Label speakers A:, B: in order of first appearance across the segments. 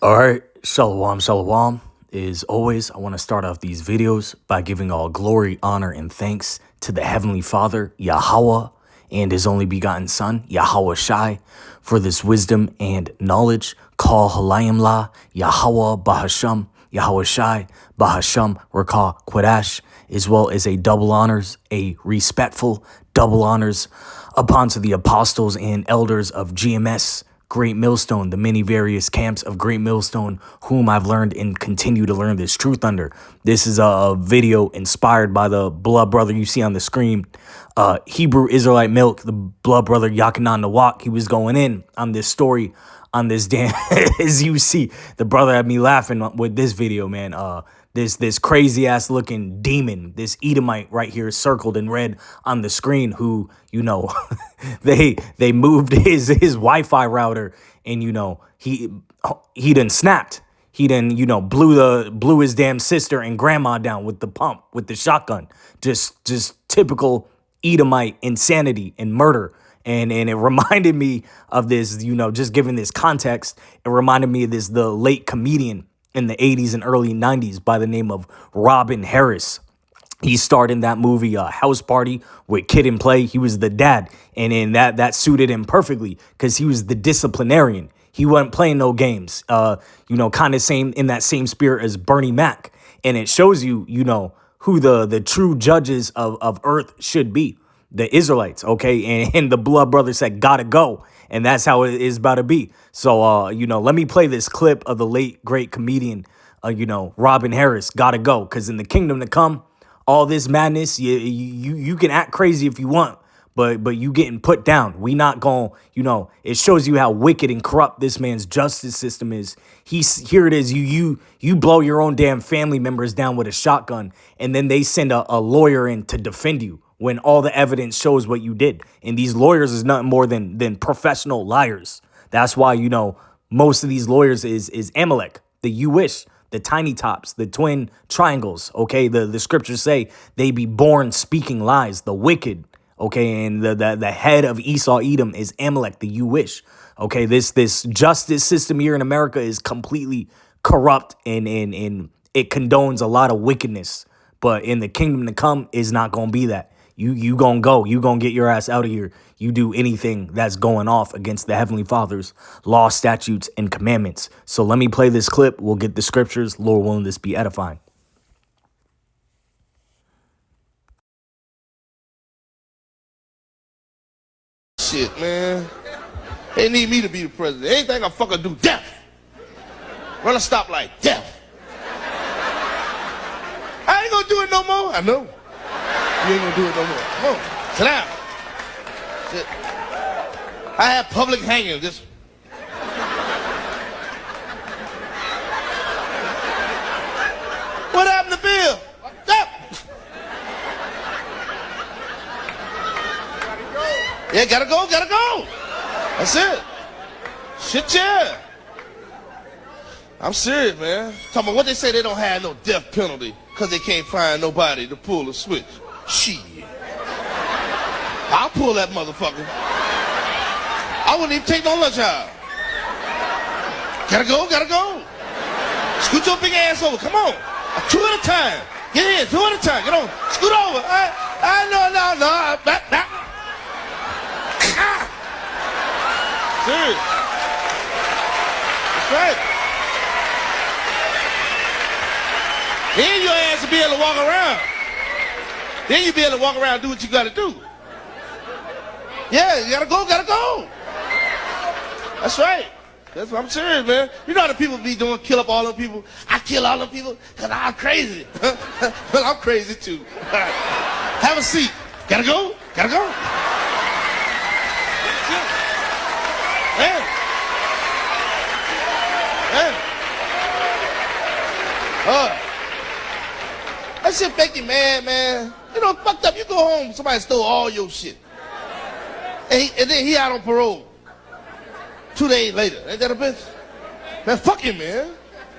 A: Alright, Shalom, Shalom. As always, I want to start off these videos by giving all glory, honor, and thanks to the Heavenly Father, Yahweh, and His only begotten Son, Yahweh Shai, for this wisdom and knowledge. Call Halayim La, Yahweh Bahasham, Yahweh Shai, Bahasham, Rakah Quadash, as well as a double honors, a respectful double honors upon to the apostles and elders of GMS, Great Millstone, the many various camps of Great Millstone, whom I've learned and continue to learn this truth under. This is a video inspired by the blood brother you see on the screen, Hebrew Israelite Milk, the blood brother Yakinan Nawak. He was going in on this story, on this damn, as you see, the brother had me laughing with this video, man. This crazy ass looking demon, this Edomite right here circled in red on the screen, who, you know, they moved his Wi-Fi router, and, you know, he done snapped. He done, you know, blew his damn sister and grandma down with the pump, with the shotgun. Just typical Edomite insanity and murder. And it reminded me of this, you know, just giving this context, it reminded me of the late comedian in the 80s and early 90s by the name of Robin Harris. He starred in that movie, House Party, with Kid and Play. He was the dad, and that suited him perfectly because he was the disciplinarian. He wasn't playing no games, you know, kind of same in that same spirit as Bernie Mac. And it shows you, you know, who the true judges of earth should be. The Israelites, okay? And the blood brother said, gotta go. And that's how it is about to be. So, you know, let me play this clip of the late, great comedian, you know, Robin Harris, gotta go. Because in the kingdom to come, all this madness, you can act crazy if you want, but you getting put down. We not going, you know, it shows you how wicked and corrupt this man's justice system is. Here it is, you blow your own damn family members down with a shotgun, and then they send a lawyer in to defend you, when all the evidence shows what you did. And these lawyers is nothing more than professional liars. That's why, you know, most of these lawyers is Amalek, the you-wish, the tiny tops, the twin triangles, okay? The scriptures say they be born speaking lies, the wicked, okay? And the head of Esau Edom is Amalek, the you-wish, okay? This justice system here in America is completely corrupt, and it condones a lot of wickedness. But in the kingdom to come is not going to be that. You gonna go. You gonna get your ass out of here. You do anything that's going off against the Heavenly Father's law, statutes, and commandments. So let me play this clip. We'll get the scriptures. Lord willing, this be edifying.
B: Shit, man. They need me to be the president. Anything I fucking do, death. Run a stoplight, death. I ain't gonna do it no more. I know. You ain't gonna do it no more. Come on, sit down. Sit. I have public hanging. Just. What happened to Bill? Stop. Yeah, gotta go. That's it. Shit, yeah. I'm serious, man. Talking about what they say they don't have no death penalty because they can't find nobody to pull the switch. Shit. I'll pull that motherfucker. I wouldn't even take no lunch hour. Gotta go. Scoot your big ass over. Come on. 2 at a time. Get in. 2 at a time. Get on. Scoot over. No. Back. Serious. That's right. Then your ass will be able to walk around. Then you'll be able to walk around and do what you gotta do. Yeah, you gotta go. That's right. That's what I'm serious, man. You know how the people be doing, kill up all them people? I kill all them people because I'm crazy. Well, I'm crazy too. Have a seat. Gotta go. Man. That shit make you mad, man. You know, fucked up. You go home, somebody stole all your shit. And then he out on parole. 2 days later. Ain't that a bitch? Man, fuck him, man. You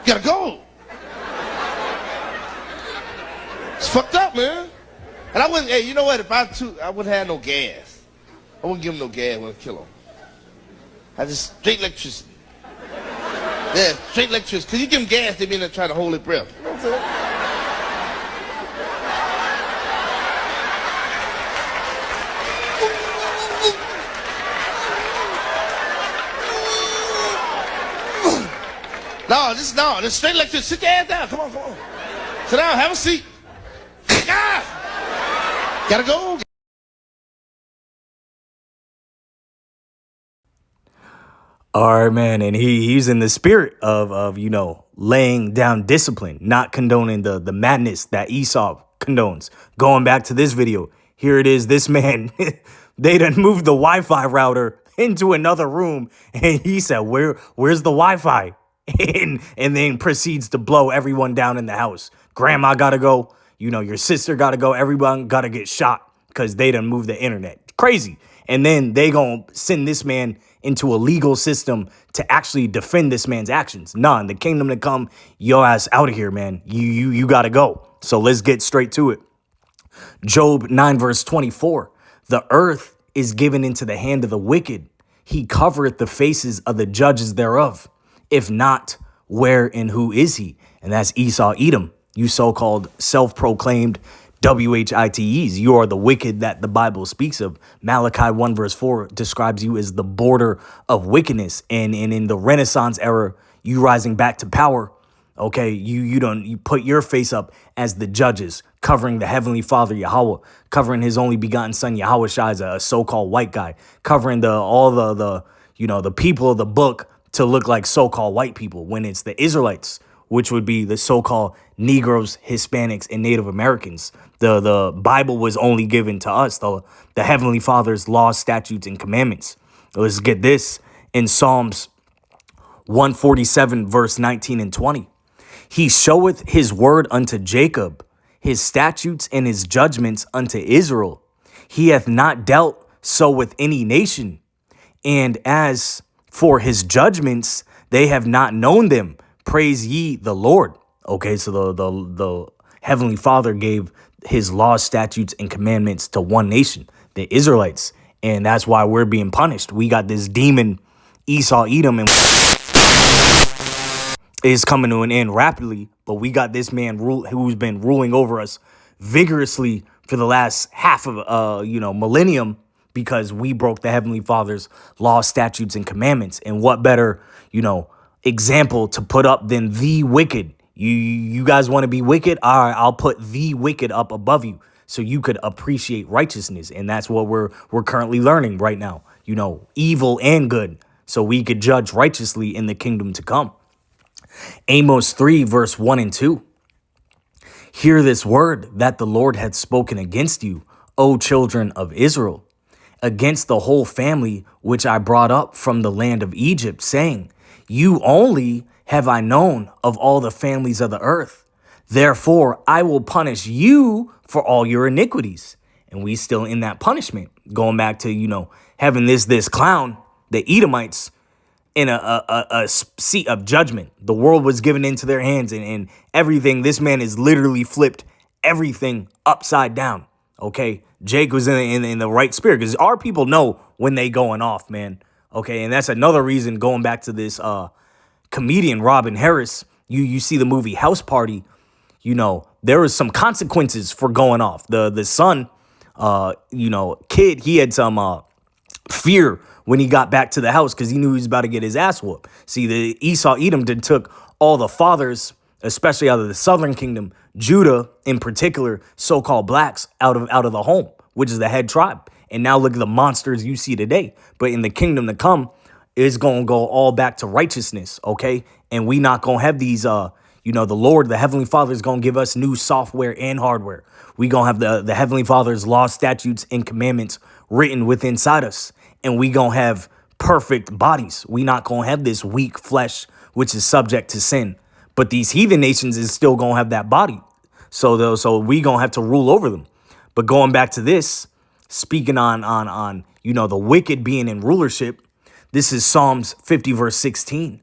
B: gotta go. It's fucked up, man. And I wouldn't, hey, you know what? If I wouldn't have no gas. I wouldn't give him no gas when I kill him. I just straight electricity. Yeah, straight electricity. Because you give them gas, they be in there trying to hold their breath. You know what I'm saying? No, this straight electricity. Sit your ass down. Come on. Sit down, have a seat. Ah! Gotta go.
A: All right, man, and he's in the spirit of laying down discipline, not condoning the madness that Esau condones. Going back to this video, here it is. This man, they done moved the Wi-Fi router into another room, and he said, "Where's the Wi-Fi?" And then proceeds to blow everyone down in the house. Grandma gotta go. Your sister gotta go. Everyone gotta get shot because they done moved the internet. Crazy. And then they gonna send this man into a legal system to actually defend this man's actions. Nah, in the kingdom to come, your ass out of here, man. You gotta go. So let's get straight to it. Job 9 verse 24. The earth is given into the hand of the wicked. He covereth the faces of the judges thereof. If not, where and who is he? And that's Esau Edom. You so-called self-proclaimed WHITEs. You are the wicked that the Bible speaks of. Malachi 1 verse 4 describes you as the border of wickedness. And in the Renaissance era, you rising back to power, okay, you put your face up as the judges, covering the Heavenly Father Yahweh, covering his only begotten son Yahweh Shai, a so-called white guy, covering all the people of the book to look like so-called white people when it's the Israelites, which would be the so-called Negroes, Hispanics, and Native Americans. The Bible was only given to us, the Heavenly Father's laws, statutes, and commandments. Let's get this in Psalms 147, verse 19 and 20. He showeth his word unto Jacob, his statutes and his judgments unto Israel. He hath not dealt so with any nation. And as for his judgments, they have not known them. Praise ye the Lord. Okay, so the Heavenly Father gave his laws, statutes, and commandments to one nation, the Israelites. And that's why we're being punished. We got this demon, Esau Edom, and is coming to an end rapidly. But we got this man who's been ruling over us vigorously for the last half of millennium, because we broke the Heavenly Father's laws, statutes, and commandments. And what better, example to put up than the wicked? You guys want to be wicked? All right, I'll put the wicked up above you so you could appreciate righteousness. And that's what we're currently learning right now. Evil and good, so we could judge righteously in the kingdom to come. Amos 3, verse 1 and 2. Hear this word that the Lord hath spoken against you, O children of Israel, against the whole family which I brought up from the land of Egypt, saying, you only have I known of all the families of the earth. Therefore, I will punish you for all your iniquities. And we still in that punishment, going back to, having this clown, the Edomites, in a seat of judgment. The world was given into their hands, and everything. This man has literally flipped everything upside down. Okay, Jake was in the right spirit, because our people know when they going off, man. Okay, and that's another reason, going back to this comedian Robin Harris. You see the movie House Party. There was some consequences for going off. The son, kid, he had some fear when he got back to the house, because he knew he was about to get his ass whooped. See, the Esau Edom took all the fathers, especially out of the southern kingdom, Judah in particular, so-called blacks, out of the home, which is the head tribe. And now look at the monsters you see today. But in the kingdom to come, it's going to go all back to righteousness, okay? And we not going to have these, the Lord, the Heavenly Father is going to give us new software and hardware. We going to have the Heavenly Father's laws, statutes, and commandments written within inside us. And we going to have perfect bodies. We not going to have this weak flesh, which is subject to sin. But these heathen nations is still going to have that body. So we going to have to rule over them. But going back to this, speaking on the wicked being in rulership, this is Psalms 50 verse 16.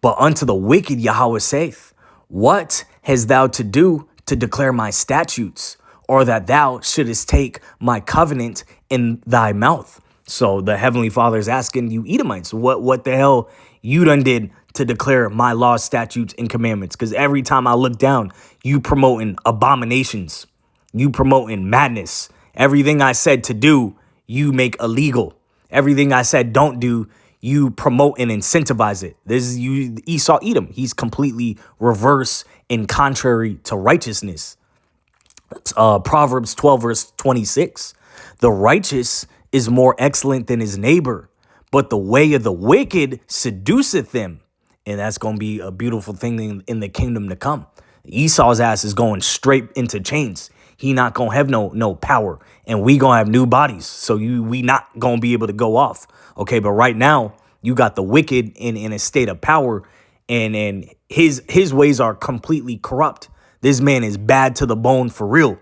A: But unto the wicked Yahweh saith, what hast thou to do to declare my statutes, or that thou shouldest take my covenant in thy mouth? So the Heavenly Father is asking you Edomites, what the hell you done did to declare my laws, statutes, and commandments? Because every time I look down, you promoting abominations. You promoting madness. Everything I said to do, you make illegal. Everything I said don't do, you promote and incentivize it. This is you, Esau Edom. He's completely reverse and contrary to righteousness. Proverbs 12 verse 26. The righteous is more excellent than his neighbor, but the way of the wicked seduceth them. And that's going to be a beautiful thing in the kingdom to come. Esau's ass is going straight into chains. He not going to have no power, and we going to have new bodies. So we not going to be able to go off. Okay, but right now you got the wicked in a state of power, and his ways are completely corrupt. This man is bad to the bone for real.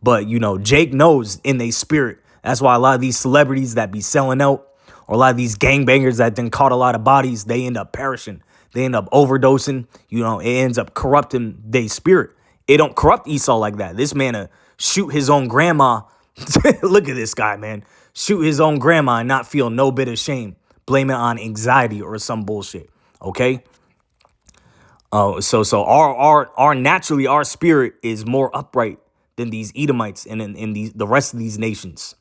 A: But, Jake knows in their spirit. That's why a lot of these celebrities that be selling out, or a lot of these gangbangers that then caught a lot of bodies, they end up perishing. They end up overdosing. It ends up corrupting their spirit. It don't corrupt Esau like that. This man shoot his own grandma. Look at this guy, man. Shoot his own grandma and not feel no bit of shame. Blame it on anxiety or some bullshit. Okay? So our naturally our spirit is more upright than these Edomites and in the rest of these nations.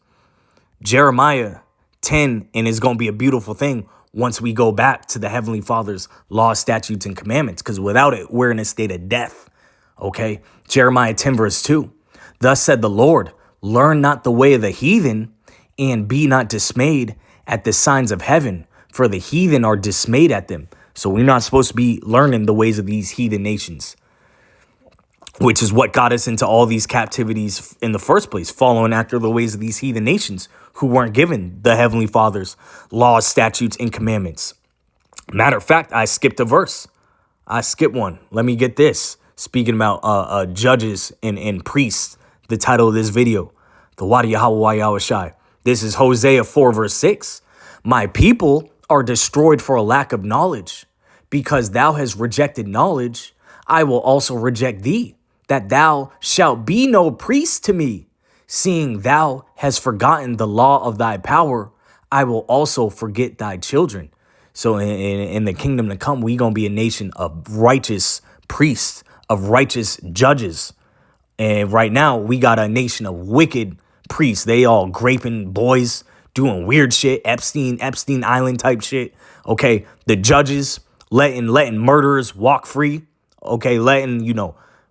A: Jeremiah 10, and it's going to be a beautiful thing once we go back to the Heavenly Father's law, statutes, and commandments, because without it, we're in a state of death. Okay? Jeremiah 10 verse 2. Thus said the Lord, learn not the way of the heathen, and be not dismayed at the signs of heaven, for the heathen are dismayed at them. So we're not supposed to be learning the ways of these heathen nations, which is what got us into all these captivities in the first place, following after the ways of these heathen nations who weren't given the Heavenly Father's laws, statutes, and commandments. Matter of fact, I skipped a verse. I skipped one. Let me get this. Speaking about judges and priests, the title of this video, the Wadi Yahweh Yahushai. This is Hosea 4 verse 6. My people are destroyed for a lack of knowledge. Because thou hast rejected knowledge, I will also reject thee, that thou shalt be no priest to me. Seeing thou hast forgotten the law of thy power, I will also forget thy children. So in the kingdom to come, we going to be a nation of righteous priests, of righteous judges. And right now, we got a nation of wicked priests. They all graping boys, doing weird shit, Epstein Island type shit. Okay, the judges letting murderers walk free. Okay,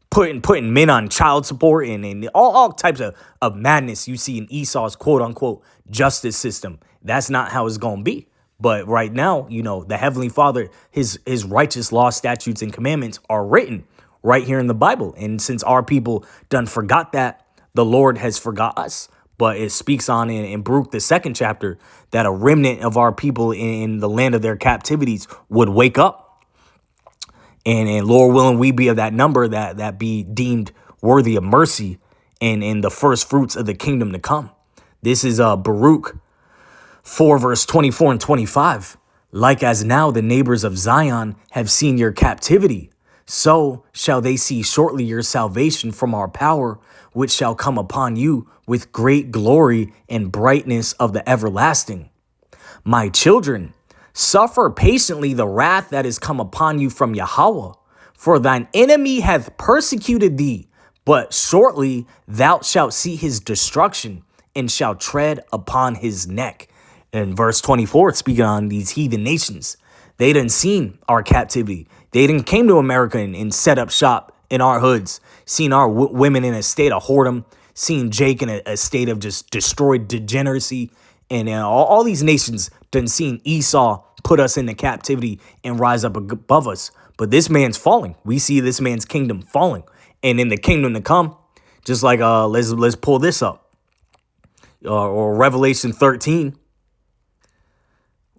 A: putting men on child support and all types of madness you see in Esau's quote unquote justice system. That's not how it's gonna be. But right now, the Heavenly Father, his righteous law, statutes, and commandments are written right here in the Bible. And since our people done forgot that, the Lord has forgot us. But it speaks on in Baruch, the 2nd chapter, that a remnant of our people in the land of their captivities would wake up. And Lord willing, we be of that number that be deemed worthy of mercy and in the first fruits of the kingdom to come. This is Baruch 4 verse 24 and 25. Like as now the neighbors of Zion have seen your captivity, so shall they see shortly your salvation from our power, which shall come upon you with great glory and brightness of the everlasting. My children, suffer patiently the wrath that is come upon you from Yahweh, for thine enemy hath persecuted thee, but shortly thou shalt see his destruction and shalt tread upon his neck. In verse 24, speaking on these heathen nations, they done seen our captivity. They done came to America and set up shop in our hoods, seen our women in a state of whoredom, seen Jake in a state of just destroyed degeneracy. And all these nations done seen Esau put us into captivity and rise up above us. But this man's falling. We see this man's kingdom falling. And in the kingdom to come, just like let's pull this up. Or Revelation 13.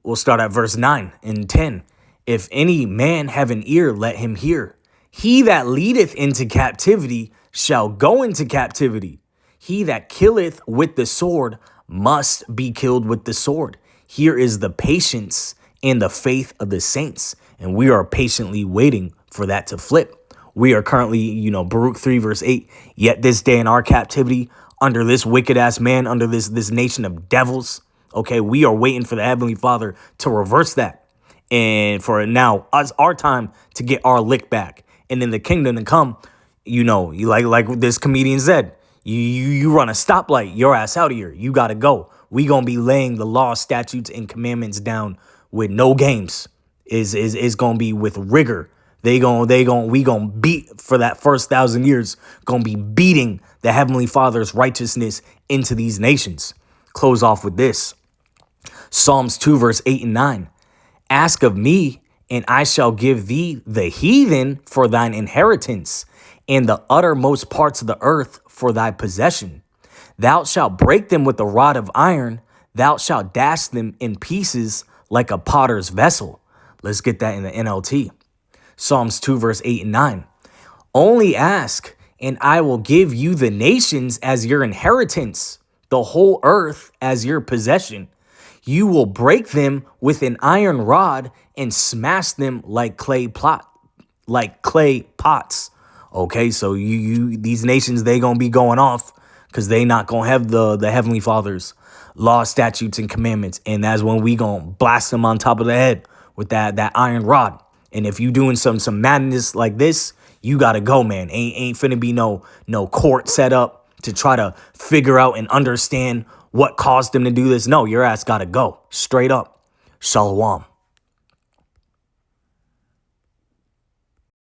A: We'll start at verse 9 and 10. If any man have an ear, let him hear. He that leadeth into captivity shall go into captivity. He that killeth with the sword must be killed with the sword. Here is the patience and the faith of the saints. And we are patiently waiting for that to flip. We are currently, Baruch 3 verse 8. Yet this day in our captivity, under this wicked ass man, under this nation of devils, Okay, we are waiting for the Heavenly Father to reverse that. And for now, our time to get our lick back. And in the kingdom to come, you know, you like this comedian said, you run a stoplight, your ass out of here. You got to go. We going to be laying the law, statutes, and commandments down with no games. Is going to be with rigor. We going to beat for that first 1,000 years, going to be beating the Heavenly Father's righteousness into these nations. Close off with this. Psalms 2 verse 8 and 9. Ask of me, and I shall give thee the heathen for thine inheritance, and the uttermost parts of the earth for thy possession. Thou shalt break them with a rod of iron. Thou shalt dash them in pieces like a potter's vessel. Let's get that in the NLT. Psalms 2 verse 8 and 9. Only ask, and I will give you the nations as your inheritance, the whole earth as your possession. You will break them with an iron rod and smash them like clay pots. Okay, so these nations, they gonna be going off because they not gonna have the Heavenly Father's law, statutes, and commandments. And that's when we gonna blast them on top of the head with that iron rod. And if you doing some madness like this, you gotta go, man. Ain't finna be no court set up to try to figure out and understand what caused them to do this. No, your ass gotta go straight up. Shalom.